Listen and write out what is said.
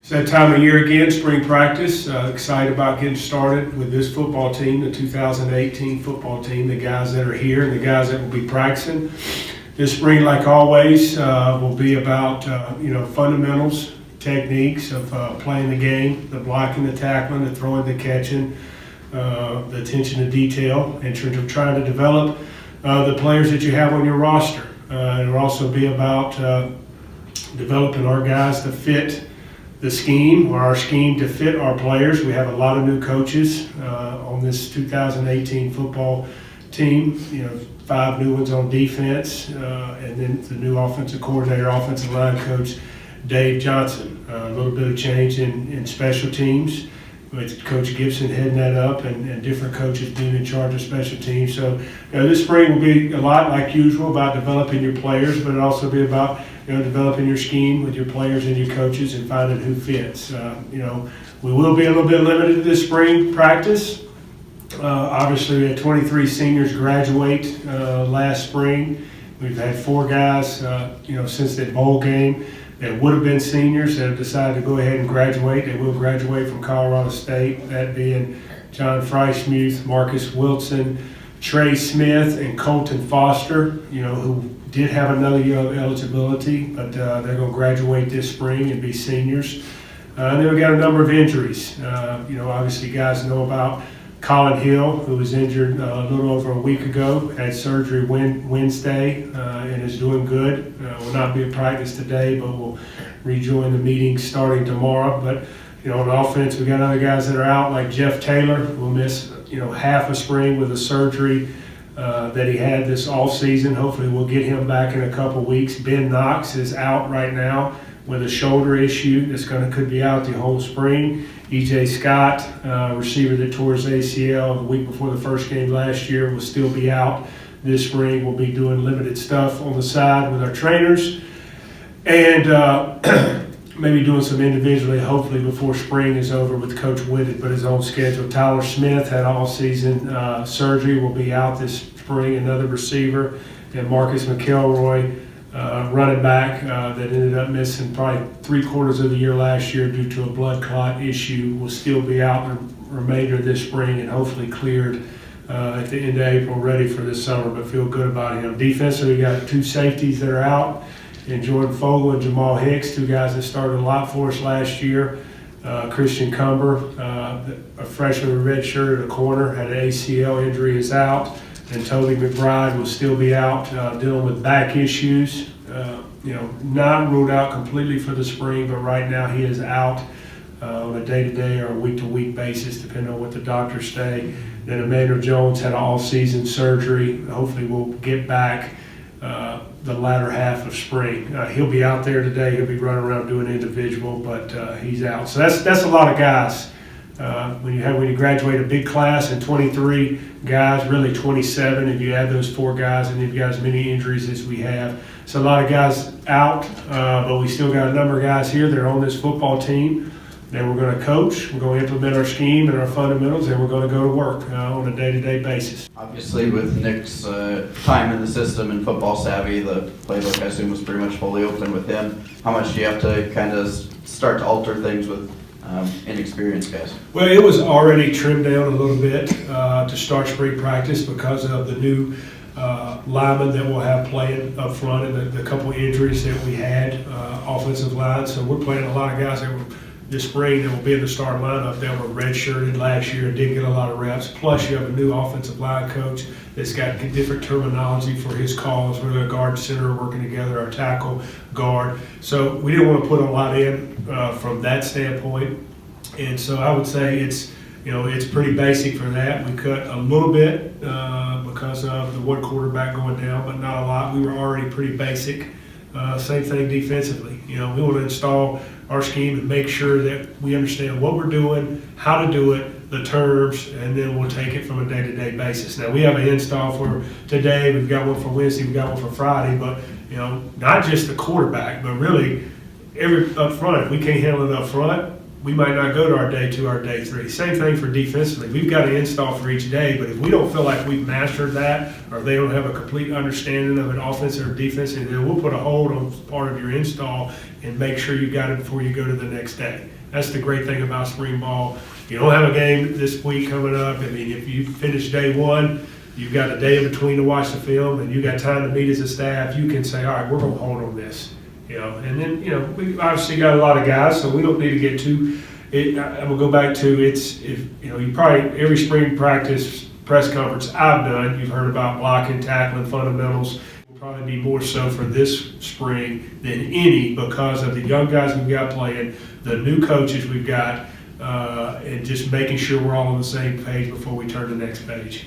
It's that time of year again, spring practice. Excited about getting started with this football team, the 2018 football team, the guys that are here and the guys that will be practicing. This spring, like always, will be about fundamentals, techniques of playing the game, the blocking, the tackling, the throwing, the catching, the attention to detail, in terms of trying to develop the players that you have on your roster. It'll also be about developing our guys to fit the scheme, or our scheme to fit our players. We have a lot of new coaches on this 2018 football team. 5 new ones on defense, and then the new offensive coordinator, offensive line coach, Dave Johnson. A little bit of change in special teams, with Coach Gibson heading that up, and different coaches being in charge of special teams. So this spring will be a lot like usual about developing your players, but it'll also be about developing your scheme with your players and your coaches and finding who fits. We will be a little bit limited this spring practice. Obviously, we had 23 seniors graduate last spring. We've had 4 guys, since the bowl game that would have been seniors that have decided to go ahead and graduate. They will graduate from Colorado State, that being John Freishmuth, Marcus Wilson, Trey Smith, and Colton Foster, who did have another year of eligibility, but they're going to graduate this spring and be seniors. And then we got a number of injuries. Obviously guys know about Colin Hill, who was injured a little over a week ago, had surgery Wednesday and is doing good. Will not be at practice today, but will rejoin the meeting starting tomorrow. But on offense, we got other guys that are out, like Jeff Taylor, who will miss half a spring with a surgery that he had this off season. Hopefully we'll get him back in a couple weeks. Ben Knox is out right now with a shoulder issue that's could be out the whole spring. E.J. Scott, receiver that tore his ACL the week before the first game last year, will still be out this spring. We'll be doing limited stuff on the side with our trainers, and maybe doing some individually, hopefully before spring is over, with Coach Whitted, but his own schedule. Tyler Smith had all-season surgery, will be out this spring, another receiver. And Marcus McElroy, running back, that ended up missing probably 3/4 of the year last year due to a blood clot issue, will still be out the remainder of this spring and hopefully cleared at the end of April, ready for this summer, but feel good about him. Defensively, we got 2 safeties that are out, and Jordan Fogle and Jamal Hicks, 2 guys that started a lot for us last year. Christian Cumber, a freshman with redshirt at a corner, had an ACL injury, is out. And Toby McBride will still be out dealing with back issues. Not ruled out completely for the spring, but right now he is out on a day-to-day or a week-to-week basis, depending on what the doctors say. Then Emmanuel Jones had an all-season surgery. Hopefully we'll get back the latter half of spring. He'll be out there today. He'll be running around doing individual, but he's out. So that's a lot of guys. When you graduate a big class and 23 guys, really 27, and you add those 4 guys, and you've got as many injuries as we have. So a lot of guys out, but we still got a number of guys here that are on this football team that we're going to coach. We're going to implement our scheme and our fundamentals, and we're going to go to work on a day-to-day basis. Obviously, with Nick's time in the system and football savvy, the playbook, I assume, was pretty much fully open with him. How much do you have to kind of start to alter things with inexperienced guys? Well, it was already trimmed down a little bit to start spring practice because of the new linemen that we'll have playing up front and the couple injuries that we had, offensive line. So we're playing a lot of guys that were this spring that will be in the starting lineup that were redshirted last year and didn't get a lot of reps. Plus, you have a new offensive line coach that's got different terminology for his calls. We're the guard center working together, our tackle, guard. So we didn't want to put a lot in from that standpoint. And so I would say it's pretty basic for that. We cut a little bit because of the one quarterback going down, but not a lot. We were already pretty basic. Same thing defensively. We want to install our scheme and make sure that we understand what we're doing, how to do it, the terms, and then we'll take it from a day-to-day basis. Now, we have an install for today. We've got one for Wednesday. We've got one for Friday. But, not just the quarterback, but really every up front. If we can't handle it up front, we might not go to our day 2, our day 3. Same thing for defensively. We've got an install for each day, but if we don't feel like we've mastered that, or they don't have a complete understanding of an offensive or defensive, then we'll put a hold on part of your install and make sure you got it before you go to the next day. That's the great thing about spring ball. You don't have a game this week coming up. I mean, if you finish day 1, you've got a day in between to watch the film, and you got time to meet as a staff, you can say, all right, we're going to hold on this. And then, we obviously got a lot of guys, so we don't need to get too, I'm going to go back to, you probably, every spring practice press conference I've done, you've heard about blocking, tackling, fundamentals. Will probably be more so for this spring than any because of the young guys we've got playing, the new coaches we've got, and just making sure we're all on the same page before we turn to the next page.